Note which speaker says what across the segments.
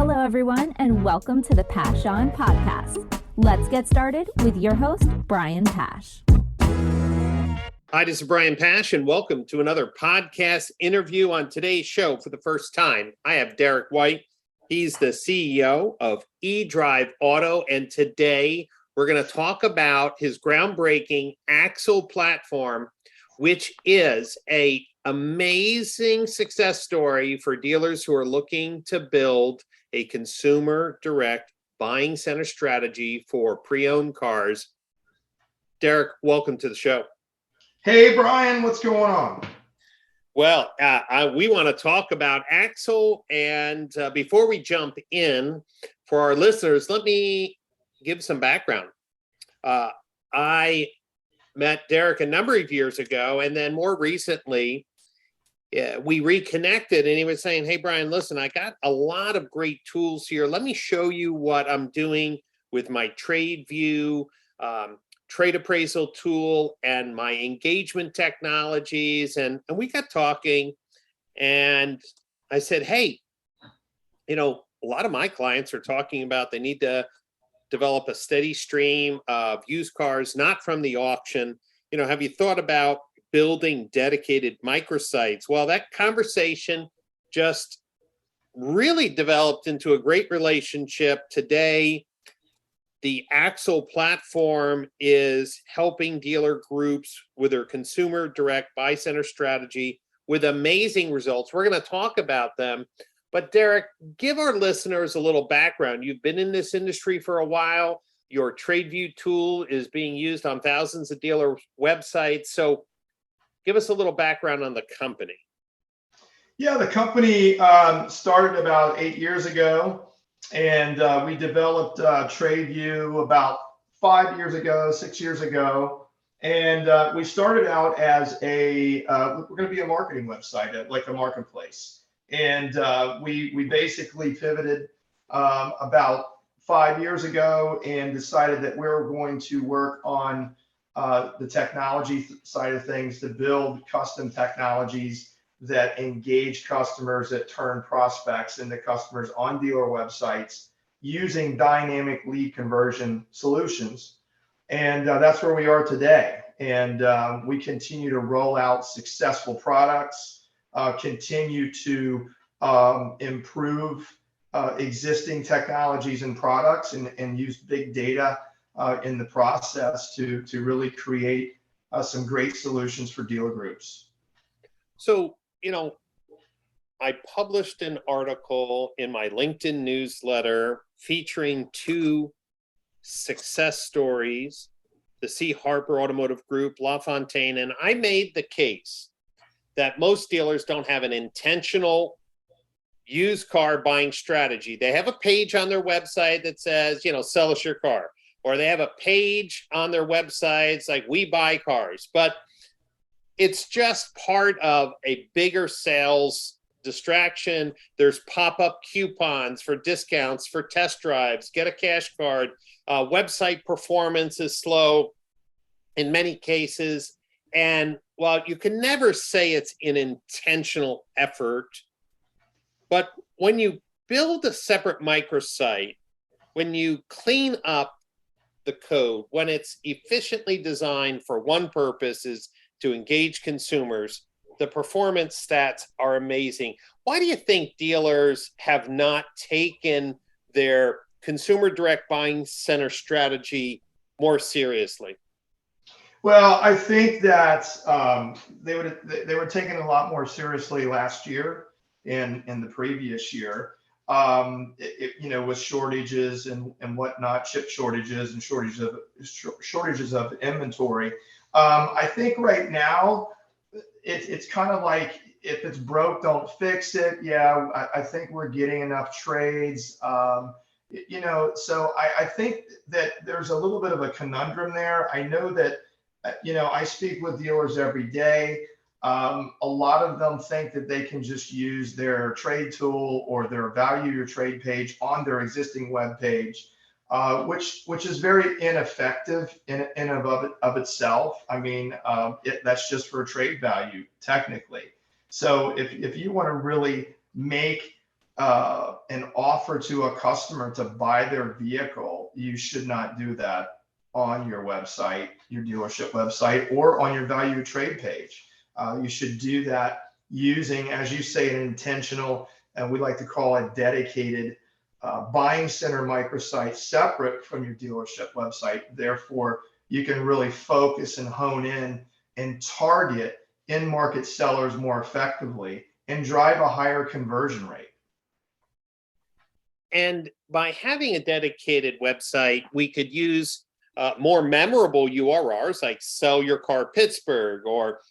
Speaker 1: Hello, everyone, and welcome to the Pash On Podcast. Let's get started with your host, Brian Pash.
Speaker 2: Hi, this is Brian Pash, and welcome to another podcast interview. On today's show, for the first time, I have Derek White. He's the CEO of eDrive Auto, and today we're going to talk about his groundbreaking Axle platform, which is an amazing success story for dealers who are looking to build a consumer direct buying center strategy for pre-owned cars. Derek, welcome to the show.
Speaker 3: Hey, Brian, what's going on?
Speaker 2: Well, we want to talk about Axle, and before we jump in, for our listeners, let me give some background. I met Derek a number of years ago, and then more recently, we reconnected, and he was saying, hey, Brian, listen, I got a lot of great tools here. Let me show you what I'm doing with my TradeView trade appraisal tool and my engagement technologies. And we got talking, and I said, hey, a lot of my clients are talking about they need to develop a steady stream of used cars, not from the auction. Have you thought about building dedicated microsites? Well, that conversation just really developed into a great relationship. Today, the Axle platform is helping dealer groups with their consumer direct buy center strategy with amazing results. We're going to talk about them. But Derek, give our listeners a little background. You've been in this industry for a while. Your TradeView tool is being used on thousands of dealer websites. So give us a little background on the company.
Speaker 3: Yeah, the company started about 8 years ago, and we developed TradeView about 5 years ago, 6 years ago. And we started out as we're going to be a marketing website, like a marketplace. And we basically pivoted about 5 years ago and decided that we were going to work on the technology side of things to build custom technologies that engage customers, that turn prospects into customers on dealer websites using dynamic lead conversion solutions. And that's where we are today. And we continue to roll out successful products, continue to improve existing technologies and products, and use big data in the process to really create some great solutions for dealer groups.
Speaker 2: So, I published an article in my LinkedIn newsletter featuring two success stories, the C. Harper Automotive Group, LaFontaine, and I made the case that most dealers don't have an intentional used car buying strategy. They have a page on their website that says, sell us your car. Or they have a page on their websites like we buy cars, but it's just part of a bigger sales distraction. There's pop-up coupons for discounts, for test drives, get a cash card. Website performance is slow in many cases. And while you can never say it's an intentional effort, but when you build a separate microsite, when you clean up the code, when it's efficiently designed for one purpose, is to engage consumers, the performance stats are amazing. Why do you think dealers have not taken their consumer direct buying center strategy more seriously?
Speaker 3: Well, I think that they were taken a lot more seriously last year and in the previous year. With shortages and whatnot, chip shortages and shortages of inventory. I think right now it's kind of like, if it's broke, don't fix it. Yeah, I think we're getting enough trades. So I think that there's a little bit of a conundrum there. I know that, I speak with dealers every day. A lot of them think that they can just use their trade tool or their value your trade page on their existing web page, which is very ineffective in and of itself. I mean, that's just for trade value technically. So if you want to really make an offer to a customer to buy their vehicle, you should not do that on your website, your dealership website, or on your value trade page. You should do that using, as you say, an intentional, and we like to call it dedicated buying center microsite separate from your dealership website. Therefore, you can really focus and hone in and target in-market sellers more effectively and drive a higher conversion rate.
Speaker 2: And by having a dedicated website, we could use more memorable URLs like Sell Your Car Pittsburgh or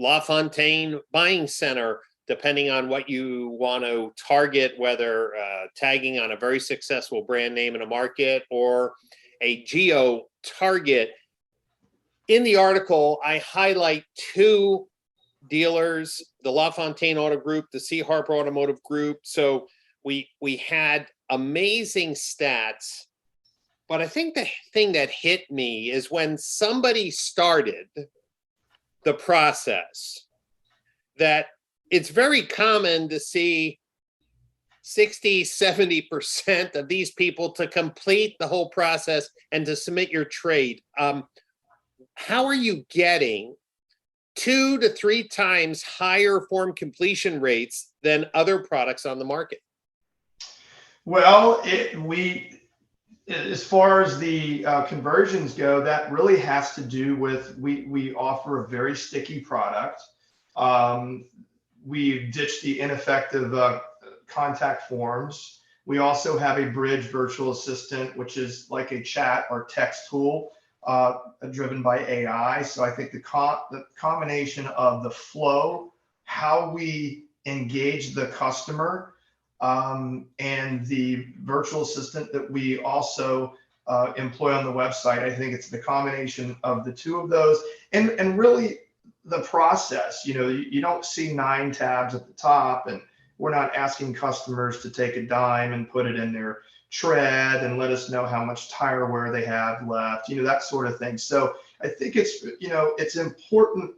Speaker 2: LaFontaine Buying Center, depending on what you want to target, whether tagging on a very successful brand name in a market or a geo target. In the article, I highlight two dealers, the LaFontaine Auto Group, the C. Harper Automotive Group. So we had amazing stats. But I think the thing that hit me is when somebody started the process, that it's very common to see 60, 70% of these people to complete the whole process and to submit your trade. How are you getting 2 to 3 times higher form completion rates than other products on the market?
Speaker 3: Well, as far as the conversions go, that really has to do with we offer a very sticky product. We've ditched the ineffective contact forms. We also have a bridge virtual assistant, which is like a chat or text tool driven by AI. So I think the combination of the flow, how we engage the customer, and the virtual assistant that we also employ on the website. I think it's the combination of the two of those, and really the process. You don't see 9 tabs at the top, and we're not asking customers to take a dime and put it in their tread and let us know how much tire wear they have left, that sort of thing. So I think it's important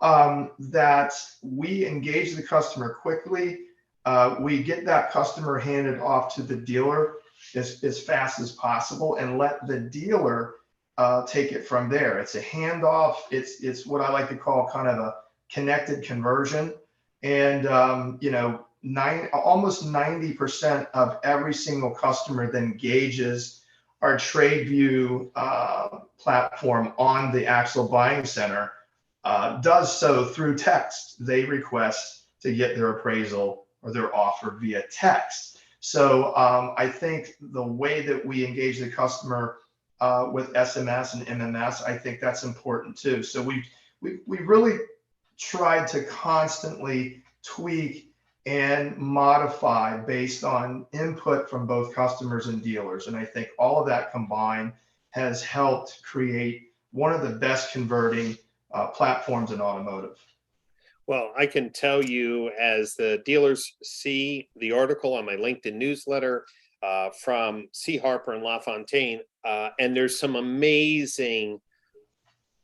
Speaker 3: that we engage the customer quickly. We get that customer handed off to the dealer as fast as possible and let the dealer take it from there. It's a handoff. It's what I like to call kind of a connected conversion. And, almost 90% of every single customer that engages our TradeView platform on the Axle Buying Center does so through text. They request to get their appraisal or their offer via text. So I think the way that we engage the customer with SMS and MMS, I think that's important too. So we really tried to constantly tweak and modify based on input from both customers and dealers. And I think all of that combined has helped create one of the best converting platforms in automotive.
Speaker 2: Well, I can tell you, as the dealers see the article on my LinkedIn newsletter from C. Harper and LaFontaine, and there's some amazing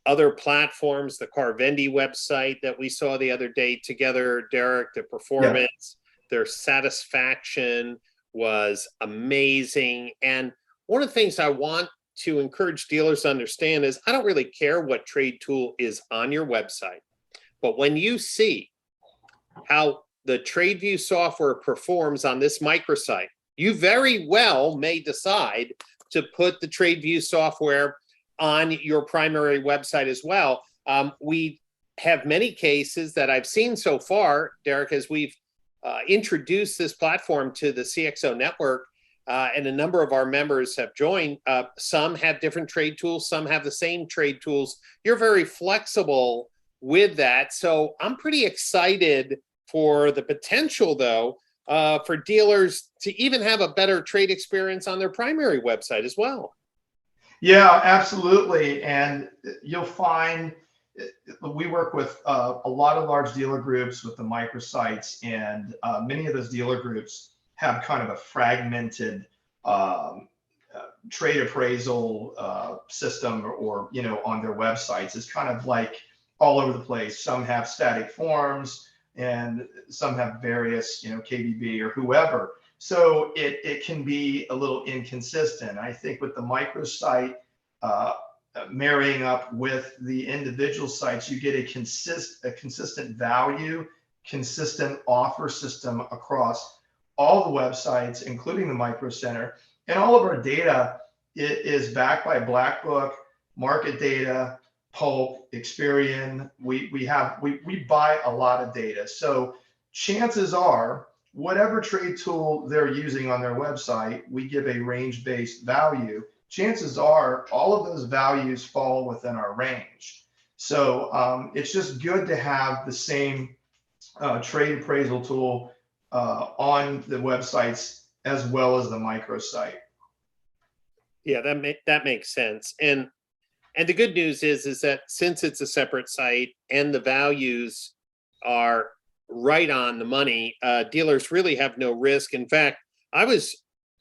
Speaker 2: other platforms, the Carvendi website that we saw the other day together, Derek, the performance, their satisfaction was amazing. And one of the things I want to encourage dealers to understand is I don't really care what trade tool is on your website, but when you see how the TradeView software performs on this microsite, you very well may decide to put the TradeView software on your primary website as well. We have many cases that I've seen so far, Derek, as we've introduced this platform to the CXO network, and a number of our members have joined. Some have different trade tools, some have the same trade tools. You're very flexible with that. So I'm pretty excited for the potential, though, for dealers to even have a better trade experience on their primary website as well.
Speaker 3: Yeah, absolutely. And you'll find we work with a lot of large dealer groups with the microsites, and many of those dealer groups have kind of a fragmented trade appraisal system or on their websites. It's kind of like all over the place. Some have static forms, and some have various, KBB or whoever. So it can be a little inconsistent. I think with the microsite marrying up with the individual sites, you get a consistent value, consistent offer system across all the websites, including the Micro Center. And all of our data is backed by Black Book, market data, Pulp, Experian. We buy a lot of data. So chances are, whatever trade tool they're using on their website, we give a range-based value. Chances are all of those values fall within our range. So it's just good to have the same trade appraisal tool on the websites as well as the microsite.
Speaker 2: Yeah, that makes sense. And the good news is that since it's a separate site and the values are right on the money, dealers really have no risk. In fact, I was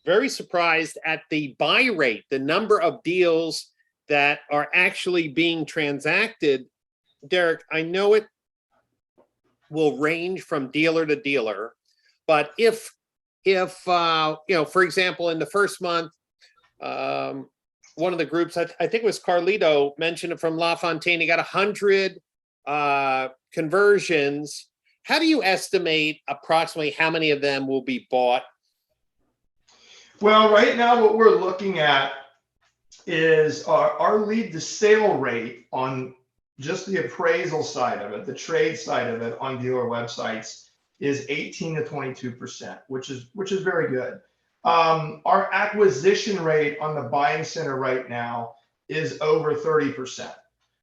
Speaker 2: very surprised at the buy rate, the number of deals that are actually being transacted. Derek, I know it will range from dealer to dealer, but if for example, in the first month, one of the groups, I think it was Carlito, mentioned it from LaFontaine, he got 100 conversions. How do you estimate approximately how many of them will be bought?
Speaker 3: Well, right now what we're looking at is our lead to sale rate on just the appraisal side of it, the trade side of it on dealer websites is 18 to 22%, which is very good. Our acquisition rate on the buying center right now is over 30%.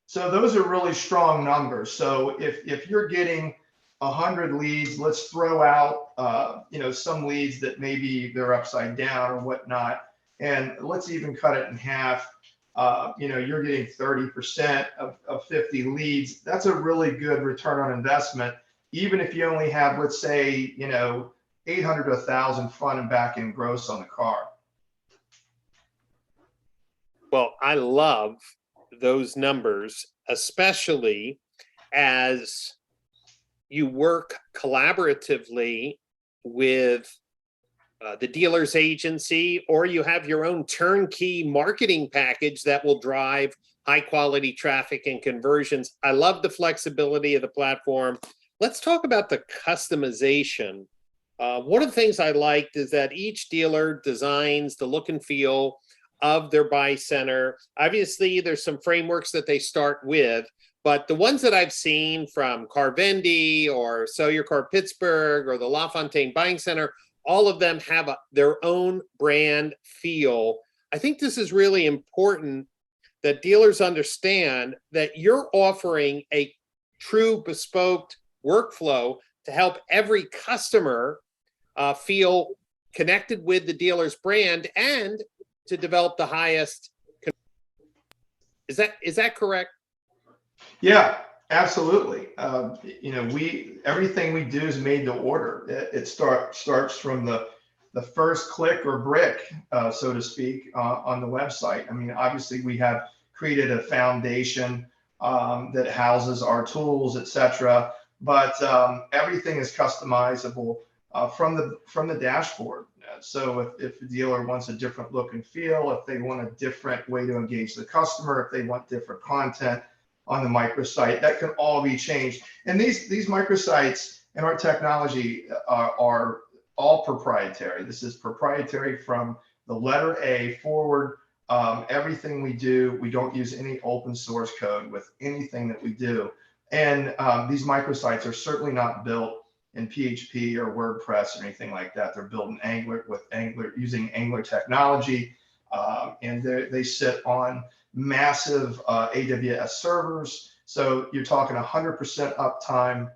Speaker 3: So those are really strong numbers. So if you're getting 100 leads, let's throw out some leads that maybe they're upside down or whatnot, and let's even cut it in half. You're getting 30% of 50 leads. That's a really good return on investment, even if you only have, let's say, 800 to 1,000 front and back end gross on the car.
Speaker 2: Well, I love those numbers, especially as you work collaboratively with the dealer's agency, or you have your own turnkey marketing package that will drive high quality traffic and conversions. I love the flexibility of the platform. Let's talk about the customization. One of the things I liked is that each dealer designs the look and feel of their buy center. Obviously, there's some frameworks that they start with, but the ones that I've seen from Carvendi or Sell Your Car Pittsburgh or the LaFontaine Buying Center, all of them have their own brand feel. I think this is really important that dealers understand that you're offering a true bespoke workflow to help every customer feel connected with the dealer's brand and to develop the highest. Is that correct?
Speaker 3: Yeah, absolutely. Everything we do is made to order. It starts from the first click or brick, so to speak, on the website. I mean, obviously we have created a foundation that houses our tools, etc. But everything is customizable from the dashboard. So if the dealer wants a different look and feel, if they want a different way to engage the customer, if they want different content on the microsite, that can all be changed. And these microsites and our technology are all proprietary. This is proprietary from the letter A forward. Everything we do, we don't use any open source code with anything that we do. And these microsites are certainly not built in PHP or WordPress or anything like that. They're built in Angular using Angular technology, and they sit on massive AWS servers. So you're talking 100% uptime.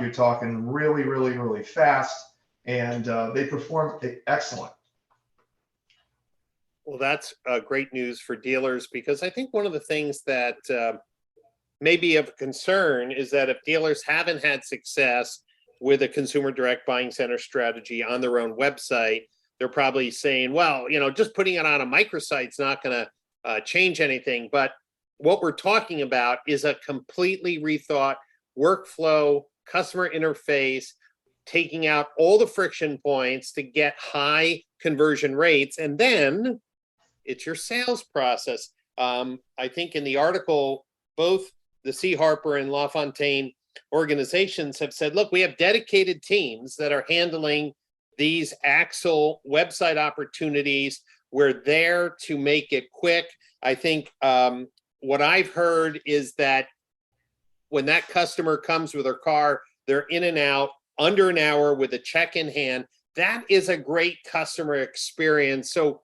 Speaker 3: You're talking really, really, really fast, and they perform excellent.
Speaker 2: Well, that's great news for dealers, because I think one of the things that may be of concern is that if dealers haven't had success with a consumer direct buying center strategy on their own website, they're probably saying, well, just putting it on a microsite's not going to change anything. But what we're talking about is a completely rethought workflow customer interface, taking out all the friction points to get high conversion rates. And then it's your sales process. I think in the article, both the C. Harper and LaFontaine organizations have said, look, we have dedicated teams that are handling these Axle website opportunities. We're there to make it quick. I think what I've heard is that when that customer comes with their car, they're in and out under an hour with a check in hand. That is a great customer experience. So,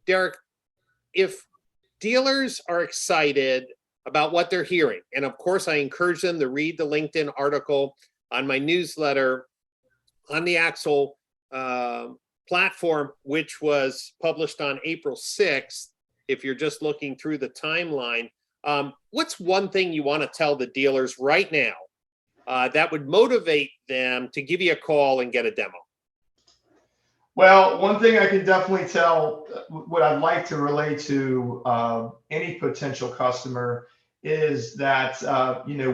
Speaker 2: Derek, if dealers are excited about what they're hearing, and of course, I encourage them to read the LinkedIn article on my newsletter on the Axle platform, which was published on April 6th, if you're just looking through the timeline, what's one thing you want to tell the dealers right now that would motivate them to give you a call and get a demo?
Speaker 3: Well, one thing I can definitely tell, what I'd like to relate to any potential customer is that,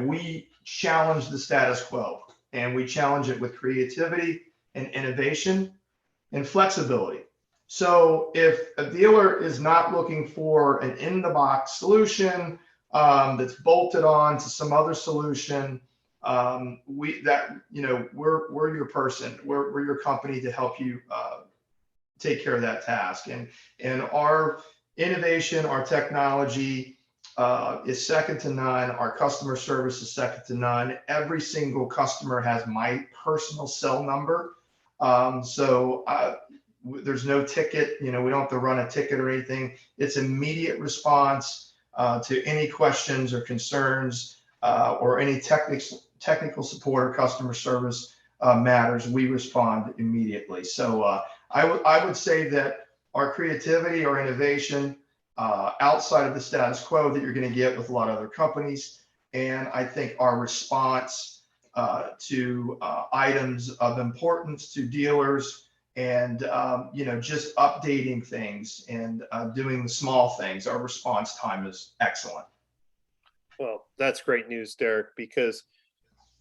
Speaker 3: we challenge the status quo, and we challenge it with creativity and innovation and flexibility. So if a dealer is not looking for an in-the-box solution that's bolted on to some other solution, we're your person. We're your company to help you take care of that task. And our innovation, our technology is second to none. Our customer service is second to none. Every single customer has my personal cell number. There's no ticket, we don't have to run a ticket or anything. It's immediate response to any questions or concerns or any technical support or customer service matters. We respond immediately. So I would say that our creativity, our innovation outside of the status quo that you're going to get with a lot of other companies, and I think our response to items of importance to dealers, and just updating things and doing the small things. Our response time is excellent.
Speaker 2: Well, that's great news, Derek, because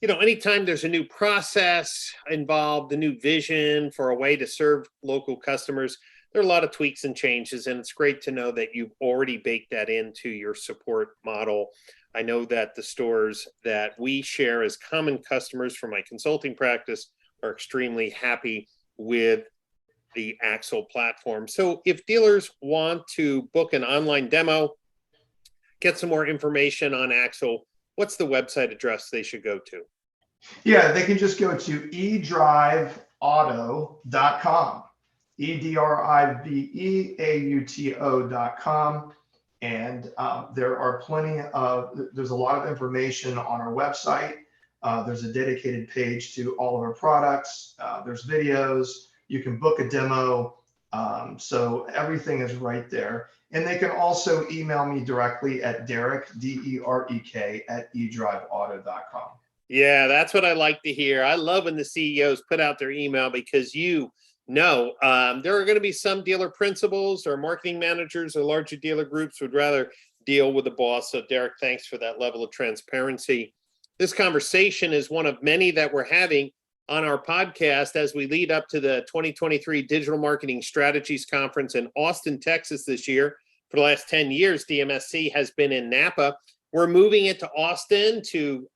Speaker 2: anytime there's a new process involved, a new vision for a way to serve local customers, there are a lot of tweaks and changes, and it's great to know that you've already baked that into your support model. I know that the stores that we share as common customers for my consulting practice are extremely happy with the Axle platform. So if dealers want to book an online demo, get some more information on Axle, what's the website address they should go to?
Speaker 3: Yeah, they can just go to edriveauto.com, edriveauto.com. And there's a lot of information on our website. There's a dedicated page to all of our products. There's videos. You can book a demo. So everything is right there. And they can also email me directly at Derek, DEREK, at edriveauto.com.
Speaker 2: Yeah, that's what I like to hear. I love when the CEOs put out their email, because there are going to be some dealer principals or marketing managers or larger dealer groups would rather deal with the boss. So Derek, thanks for that level of transparency. This conversation is one of many that we're having on our podcast as we lead up to the 2023 Digital Marketing Strategies Conference in Austin, Texas this year. For the last 10 years, DMSC has been in Napa. We're moving it to Austin to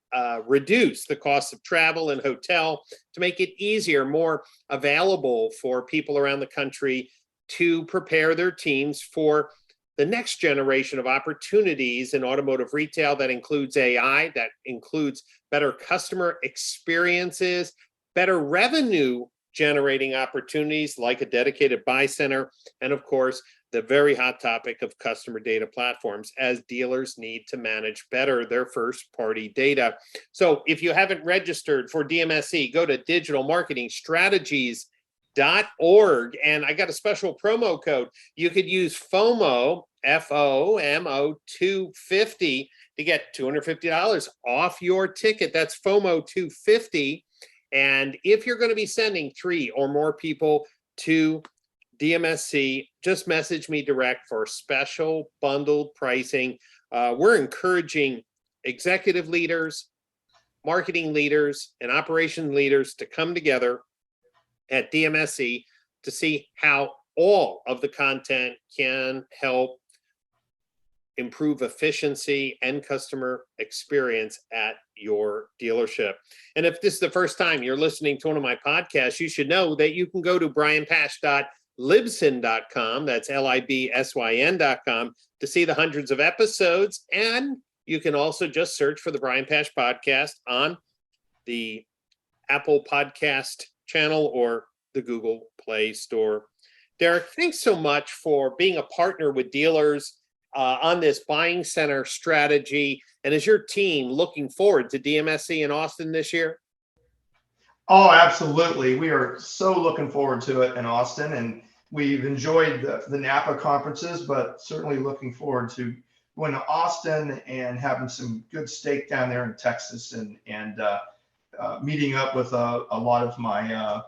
Speaker 2: reduce the cost of travel and hotel, to make it easier, more available for people around the country to prepare their teams for the next generation of opportunities in automotive retail. That includes AI, that includes better customer experiences, better revenue generating opportunities like a dedicated buy center, and of course, the very hot topic of customer data platforms, as dealers need to manage better their first party data. So if you haven't registered for DMSC, go to digitalmarketingstrategies.org. And I got a special promo code. You could use FOMO, FOMO 250 to get $250 off your ticket. That's FOMO 250. And if you're going to be sending 3 or more people to DMSC, just message me direct for special bundled pricing. We're encouraging executive leaders, marketing leaders and operation leaders to come together at DMSE to see how all of the content can help improve efficiency and customer experience at your dealership. And if this is the first time you're listening to one of my podcasts, you should know that you can go to brianpash.libsyn.com, that's LIBSYN.com, to see the hundreds of episodes. And you can also just search for the Brian Pash Podcast on the Apple Podcast channel or the Google Play Store. Derek, thanks so much for being a partner with dealers on this buying center strategy. And is your team looking forward to DMSE in Austin this year?
Speaker 3: Oh, absolutely. We are so looking forward to it in Austin, and we've enjoyed the Napa conferences, but certainly looking forward to going to Austin and having some good steak down there in Texas, and meeting up with a lot of my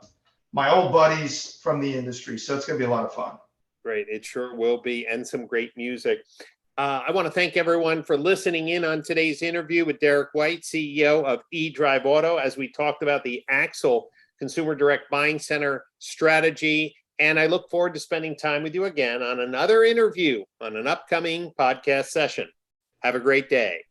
Speaker 3: old buddies from the industry. So it's going to be a lot of fun.
Speaker 2: Great. It sure will be. And some great music. I want to thank everyone for listening in on today's interview with Derek White, CEO of eDrive Auto, as we talked about the Axle Consumer Direct Buying Center strategy. And I look forward to spending time with you again on another interview on an upcoming podcast session. Have a great day.